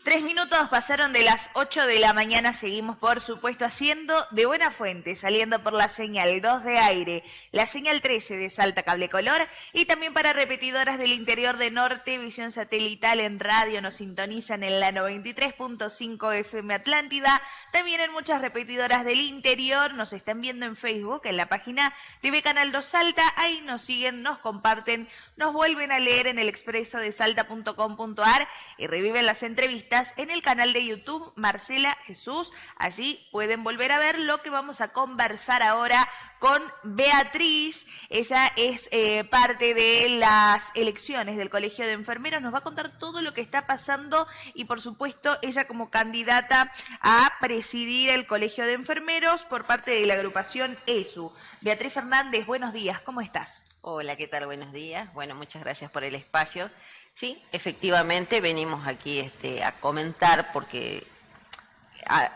3 minutos pasaron de las 8 de la mañana, seguimos por supuesto haciendo de buena fuente, saliendo por la señal 2 de aire, la señal 13 de Salta Cable Color y también para repetidoras del interior de Norte, visión satelital en radio, nos sintonizan en la 93.5 FM Atlántida, también en muchas repetidoras del interior, nos están viendo en Facebook, en la página TV Canal 2 Salta, ahí nos siguen, nos comparten, nos vuelven a leer en el expreso de salta.com.ar y reviven las entrevistas en el canal de YouTube Marcela Jesús. Allí pueden volver a ver lo que vamos a conversar ahora con Beatriz. Ella es parte de las elecciones del Colegio de Enfermeros. Nos va a contar todo lo que está pasando y, por supuesto, ella como candidata a presidir el Colegio de Enfermeros por parte de la agrupación ESU. Beatriz Fernández, buenos días, ¿cómo estás? Hola, ¿qué tal? Buenos días. Bueno, muchas gracias por el espacio. Sí, efectivamente venimos aquí a comentar porque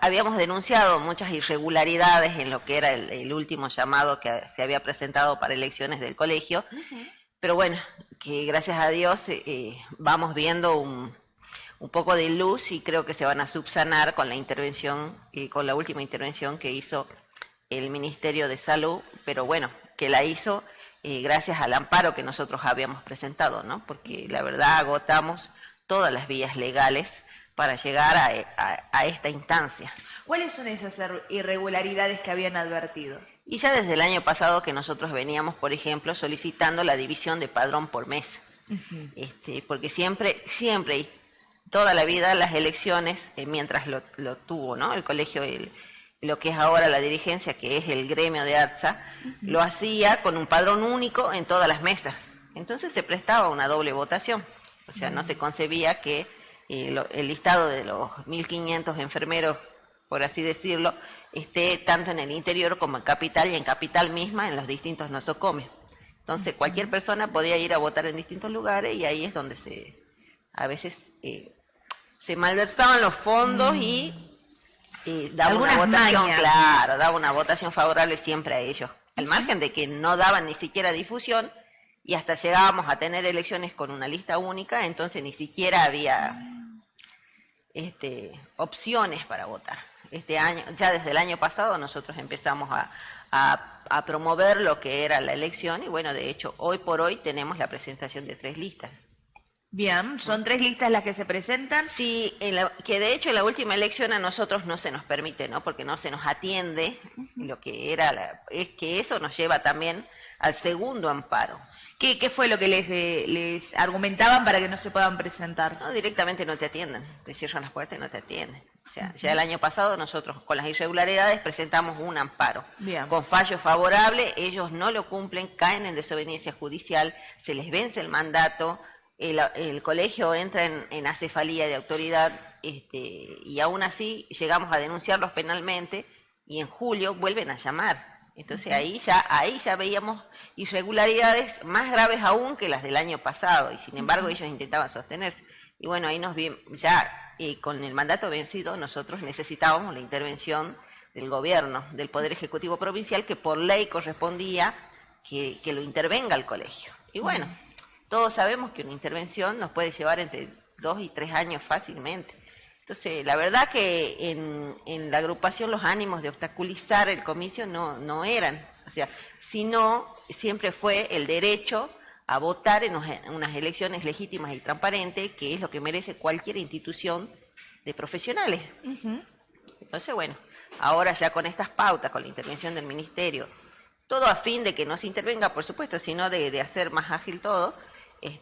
habíamos denunciado muchas irregularidades en lo que era el último llamado que se había presentado para elecciones del colegio, pero bueno, que gracias a Dios vamos viendo un poco de luz y creo que se van a subsanar con la intervención, con la última intervención que hizo el Ministerio de Salud, pero bueno, que la hizo gracias al amparo que nosotros habíamos presentado, ¿no? Porque la verdad agotamos todas las vías legales para llegar a esta instancia. ¿Cuáles son esas irregularidades que habían advertido? Y ya desde el año pasado que nosotros veníamos, por ejemplo, solicitando la división de padrón por mesa, porque siempre y toda la vida las elecciones, mientras lo tuvo, ¿no? El colegio, lo que es ahora la dirigencia, que es el gremio de ATSA, lo hacía con un padrón único en todas las mesas. Entonces se prestaba una doble votación. O sea, no se concebía que el listado de los 1.500 enfermeros, por así decirlo, esté tanto en el interior como en capital y en capital misma en los distintos nosocomios. Entonces cualquier persona podía ir a votar en distintos lugares y ahí es donde a veces se malversaban los fondos y daba una votación, claro, daba una votación favorable siempre a ellos, al margen de que no daban ni siquiera difusión y hasta llegábamos a tener elecciones con una lista única, entonces ni siquiera había opciones para votar. Este año, ya desde el año pasado nosotros empezamos a promover lo que era la elección y bueno, de hecho hoy por hoy tenemos la presentación de 3 listas. Bien, ¿son 3 listas las que se presentan? Sí, que de hecho en la última elección a nosotros no se nos permite, ¿no? Porque no se nos atiende lo que era, es que eso nos lleva también al segundo amparo. ¿Qué fue lo que les argumentaban para que no se puedan presentar? No, directamente no te atienden, te cierran las puertas y no te atienden. O sea, ya el año pasado nosotros con las irregularidades presentamos un amparo. Bien. Con fallo favorable, ellos no lo cumplen, caen en desobediencia judicial, se les vence el mandato. El colegio entra en acefalía de autoridad y aún así llegamos a denunciarlos penalmente y en julio vuelven a llamar. Entonces ahí ya veíamos irregularidades más graves aún que las del año pasado y sin embargo ellos intentaban sostenerse. Y bueno, ahí nos vimos, con el mandato vencido nosotros necesitábamos la intervención del gobierno, del Poder Ejecutivo Provincial, que por ley correspondía que lo intervenga el colegio. Y bueno, todos sabemos que una intervención nos puede llevar entre 2 y 3 años fácilmente. Entonces, la verdad que en la agrupación los ánimos de obstaculizar el comicio no eran. O sea, sino siempre fue el derecho a votar en unas elecciones legítimas y transparentes, que es lo que merece cualquier institución de profesionales. Entonces, bueno, ahora ya con estas pautas, con la intervención del ministerio, todo a fin de que no se intervenga, por supuesto, sino de hacer más ágil todo.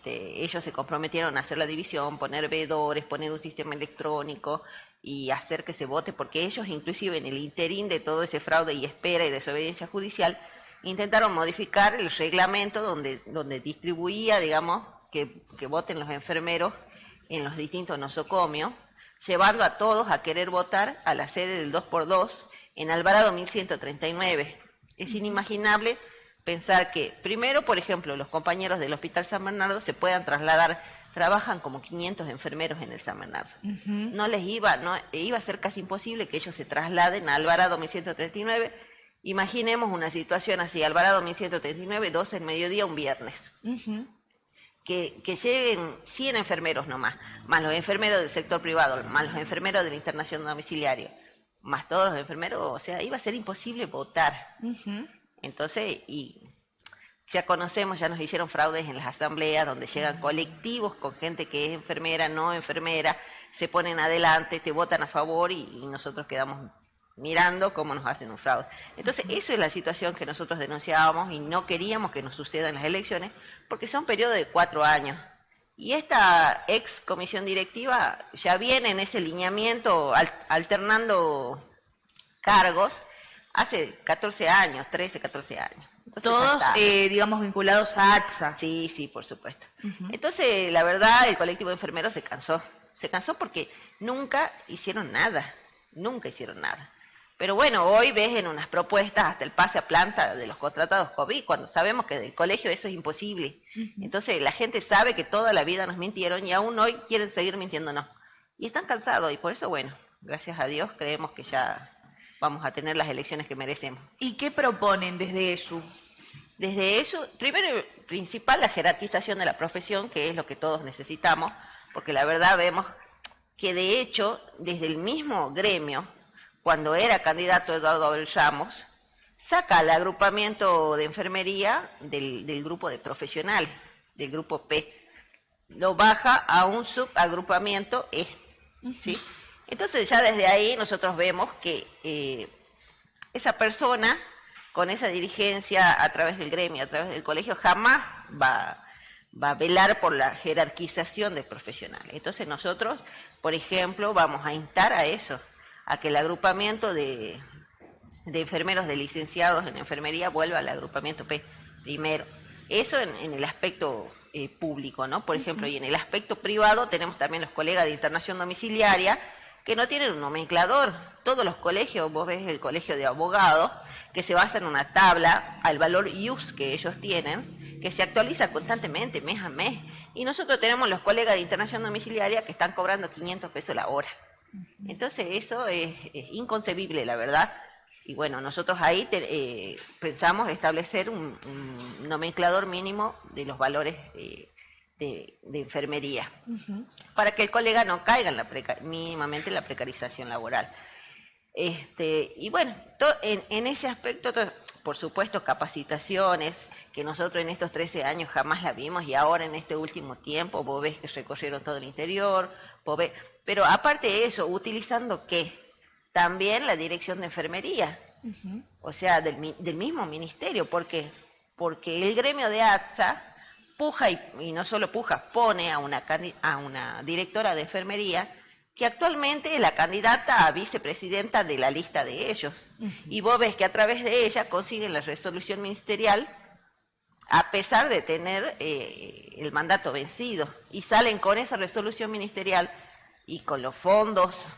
Ellos se comprometieron a hacer la división, poner veedores, poner un sistema electrónico y hacer que se vote, porque ellos inclusive en el interín de todo ese fraude y espera y desobediencia judicial, intentaron modificar el reglamento donde distribuía, digamos, que voten los enfermeros en los distintos nosocomios, llevando a todos a querer votar a la sede del 2x2 en Alvarado 1139. Es inimaginable pensar que, primero, por ejemplo, los compañeros del Hospital San Bernardo se puedan trasladar, trabajan como 500 enfermeros en el San Bernardo. No iba a ser casi imposible que ellos se trasladen a Alvarado 1139. Imaginemos una situación así, Alvarado 1139, 12 del mediodía, un viernes. que lleguen 100 enfermeros nomás, más los enfermeros del sector privado, más los enfermeros de la internación domiciliaria, más todos los enfermeros, o sea, iba a ser imposible votar. Entonces, y ya conocemos, ya nos hicieron fraudes en las asambleas donde llegan colectivos con gente que es enfermera, no enfermera, se ponen adelante, te votan a favor y nosotros quedamos mirando cómo nos hacen un fraude. Entonces, eso es la situación que nosotros denunciábamos y no queríamos que nos suceda en las elecciones porque son periodos de 4 años. Y esta ex comisión directiva ya viene en ese lineamiento alternando cargos hace 14 años, 13, 14 años. Entonces, todos, digamos, vinculados a ATSA. Sí, sí, por supuesto. Entonces, la verdad, el colectivo de enfermeros se cansó porque nunca hicieron nada, Pero bueno, hoy ves en unas propuestas hasta el pase a planta de los contratados COVID, cuando sabemos que del colegio eso es imposible. Entonces, la gente sabe que toda la vida nos mintieron y aún hoy quieren seguir mintiéndonos. Y están cansados y por eso, bueno, gracias a Dios creemos que ya vamos a tener las elecciones que merecemos. ¿Y qué proponen desde eso? Desde eso, primero y principal, la jerarquización de la profesión, que es lo que todos necesitamos, porque la verdad vemos que de hecho, desde el mismo gremio, cuando era candidato Eduardo Abel Ramos, saca al agrupamiento de enfermería del grupo de profesionales, del grupo P, lo baja a un subagrupamiento E, ¿sí? Entonces ya desde ahí nosotros vemos que esa persona con esa dirigencia a través del gremio, a través del colegio, jamás va a velar por la jerarquización de profesionales. Entonces nosotros, por ejemplo, vamos a instar a eso, a que el agrupamiento de enfermeros, de licenciados en enfermería, vuelva al agrupamiento P primero. Eso en el aspecto público, ¿no? Por ejemplo, y en el aspecto privado tenemos también los colegas de internación domiciliaria, que no tienen un nomenclador. Todos los colegios, vos ves el colegio de abogados, que se basa en una tabla al valor IUS que ellos tienen, que se actualiza constantemente, mes a mes. Y nosotros tenemos los colegas de internación domiciliaria que están cobrando 500 pesos la hora. Entonces eso es inconcebible, la verdad. Y bueno, nosotros ahí pensamos establecer un nomenclador mínimo de los valores de enfermería, para que el colega no caiga mínimamente en la precarización laboral. Y bueno, en ese aspecto, por supuesto, capacitaciones, que nosotros en estos 13 años jamás la vimos, y ahora en este último tiempo, vos ves que recorrieron todo el interior, pero aparte de eso, utilizando ¿qué? También la dirección de enfermería, o sea, del mismo ministerio, porque el gremio de ATSA puja, y no solo puja, pone a una directora de enfermería, que actualmente es la candidata a vicepresidenta de la lista de ellos. Y vos ves que a través de ella consiguen la resolución ministerial, a pesar de tener el mandato vencido, y salen con esa resolución ministerial y con los fondos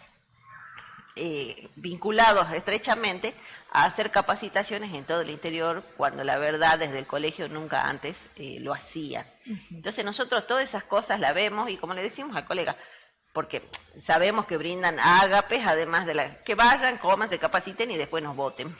vinculados estrechamente a hacer capacitaciones en todo el interior, cuando la verdad desde el colegio nunca antes lo hacían. Entonces nosotros todas esas cosas las vemos y como le decimos al colega, porque sabemos que brindan ágapes, además de que vayan, coman, se capaciten y después nos voten.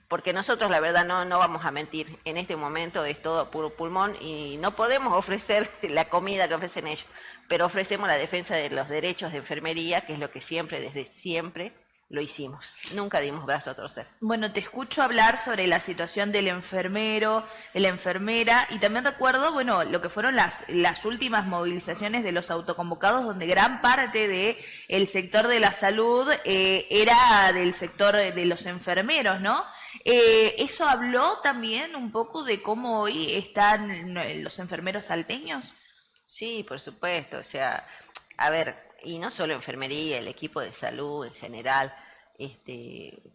Porque nosotros la verdad no vamos a mentir, en este momento es todo a puro pulmón y no podemos ofrecer la comida que ofrecen ellos, pero ofrecemos la defensa de los derechos de enfermería, que es lo que siempre, desde siempre, lo hicimos. Nunca dimos brazo a torcer. Bueno, te escucho hablar sobre la situación del enfermero, de la enfermera, y también recuerdo, bueno, lo que fueron las últimas movilizaciones de los autoconvocados, donde gran parte del sector de la salud era del sector de los enfermeros, ¿no? ¿Eso habló también un poco de cómo hoy están los enfermeros salteños? Sí, por supuesto, o sea, a ver, y no solo enfermería, el equipo de salud en general,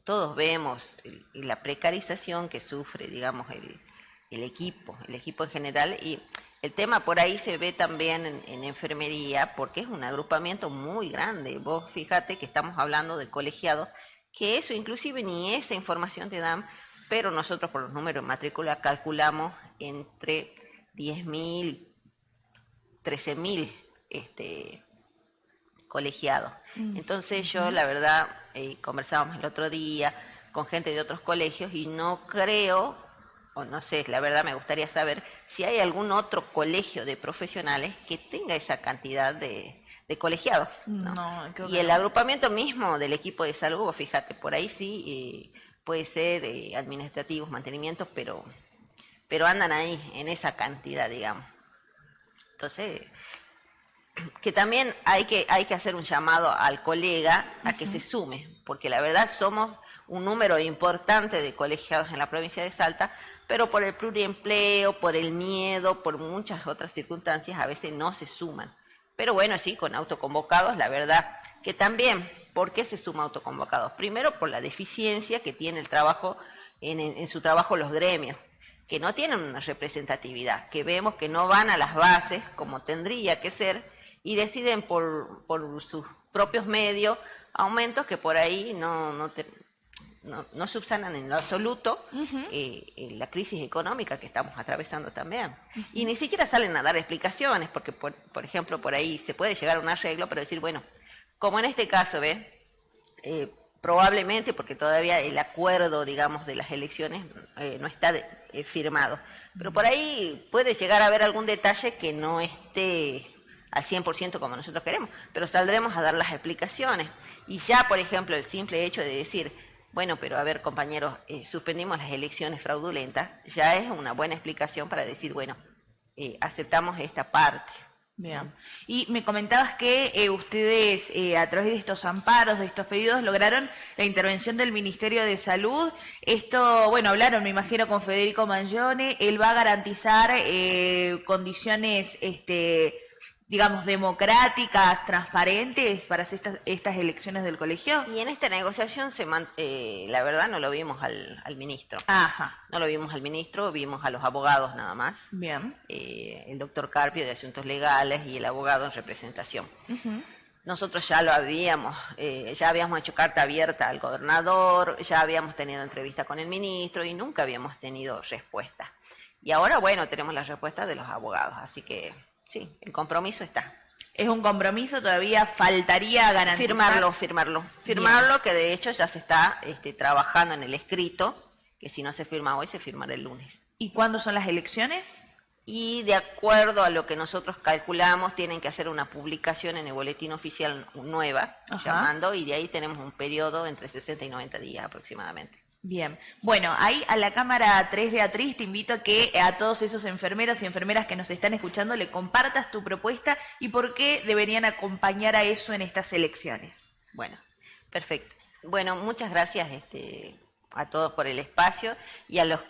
todos vemos la precarización que sufre, digamos, el equipo en general, y el tema por ahí se ve también en enfermería, porque es un agrupamiento muy grande. Vos fíjate que estamos hablando de colegiados, que eso inclusive ni esa información te dan, pero nosotros por los números de matrícula calculamos entre 10.000 y 13.000 colegiados. Entonces yo, la verdad, conversábamos el otro día con gente de otros colegios y no creo o no sé, la verdad me gustaría saber si hay algún otro colegio de profesionales que tenga esa cantidad de colegiados, ¿no? Y el agrupamiento mismo del equipo de salud, fíjate, por ahí sí puede ser administrativos, mantenimientos, pero andan ahí en esa cantidad, digamos. Entonces, que también hay que hacer un llamado al colega a que se sume, porque la verdad somos un número importante de colegiados en la provincia de Salta, pero por el pluriempleo, por el miedo, por muchas otras circunstancias, a veces no se suman. Pero bueno, sí, con autoconvocados, la verdad que también, ¿por qué se suma autoconvocados? Primero, por la deficiencia que tiene el trabajo, en su trabajo los gremios, que no tienen una representatividad, que vemos que no van a las bases como tendría que ser y deciden por sus propios medios aumentos que por ahí no subsanan en lo absoluto la crisis económica que estamos atravesando también. Y ni siquiera salen a dar explicaciones, porque, por ejemplo, por ahí se puede llegar a un arreglo, pero decir, bueno, como en este caso, probablemente, porque todavía el acuerdo, digamos, de las elecciones no está firmado, pero por ahí puede llegar a haber algún detalle que no esté al 100% como nosotros queremos, pero saldremos a dar las explicaciones. Y ya, por ejemplo, el simple hecho de decir, bueno, pero a ver, compañeros, suspendimos las elecciones fraudulentas, ya es una buena explicación para decir, bueno, aceptamos esta parte. Bien. ¿No? Y me comentabas que ustedes, a través de estos amparos, de estos pedidos, lograron la intervención del Ministerio de Salud. Esto, bueno, hablaron, me imagino, con Federico Mangione. Él va a garantizar condiciones, digamos, democráticas, transparentes para estas elecciones del colegio. Y en esta negociación, la verdad, no lo vimos al ministro. Ajá. No lo vimos al ministro, vimos a los abogados nada más. Bien. El doctor Carpio de Asuntos Legales y el abogado en representación. Nosotros ya lo habíamos hecho carta abierta al gobernador, ya habíamos tenido entrevista con el ministro y nunca habíamos tenido respuesta. Y ahora, bueno, tenemos la respuesta de los abogados, así que sí, el compromiso está. Es un compromiso, todavía faltaría garantizar. Firmarlo, que de hecho ya se está trabajando en el escrito, que si no se firma hoy, se firmará el lunes. ¿Y cuándo son las elecciones? Y de acuerdo a lo que nosotros calculamos, tienen que hacer una publicación en el boletín oficial nueva, llamando, y de ahí tenemos un periodo entre 60 y 90 días aproximadamente. Bien, bueno, ahí a la cámara 3, Beatriz, te invito a que a todos esos enfermeros y enfermeras que nos están escuchando le compartas tu propuesta y por qué deberían acompañar a eso en estas elecciones. Bueno, perfecto. Bueno, muchas gracias a todos por el espacio y a los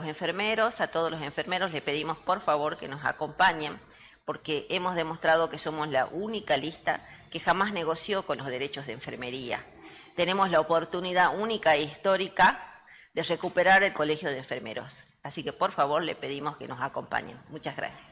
enfermeros, a todos los enfermeros le pedimos por favor que nos acompañen porque hemos demostrado que somos la única lista que jamás negoció con los derechos de enfermería. Tenemos la oportunidad única e histórica de recuperar el Colegio de Enfermeros. Así que, por favor, le pedimos que nos acompañen. Muchas gracias.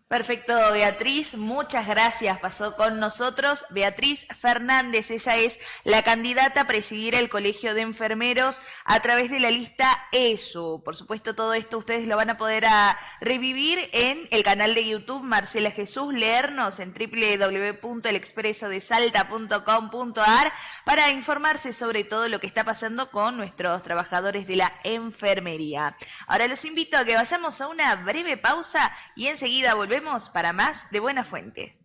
Perfecto, Beatriz, muchas gracias. Pasó con nosotros Beatriz Fernández. Ella es la candidata a presidir el Colegio de Enfermeros a través de la lista ESU. Por supuesto, todo esto ustedes lo van a poder revivir en el canal de YouTube Marcela Jesús, leernos en www.elexpresodesalta.com.ar para informarse sobre todo lo que está pasando con nuestros trabajadores de la enfermería. Ahora los invito a que vayamos a una breve pausa y enseguida volvemos para más de Buena Fuente.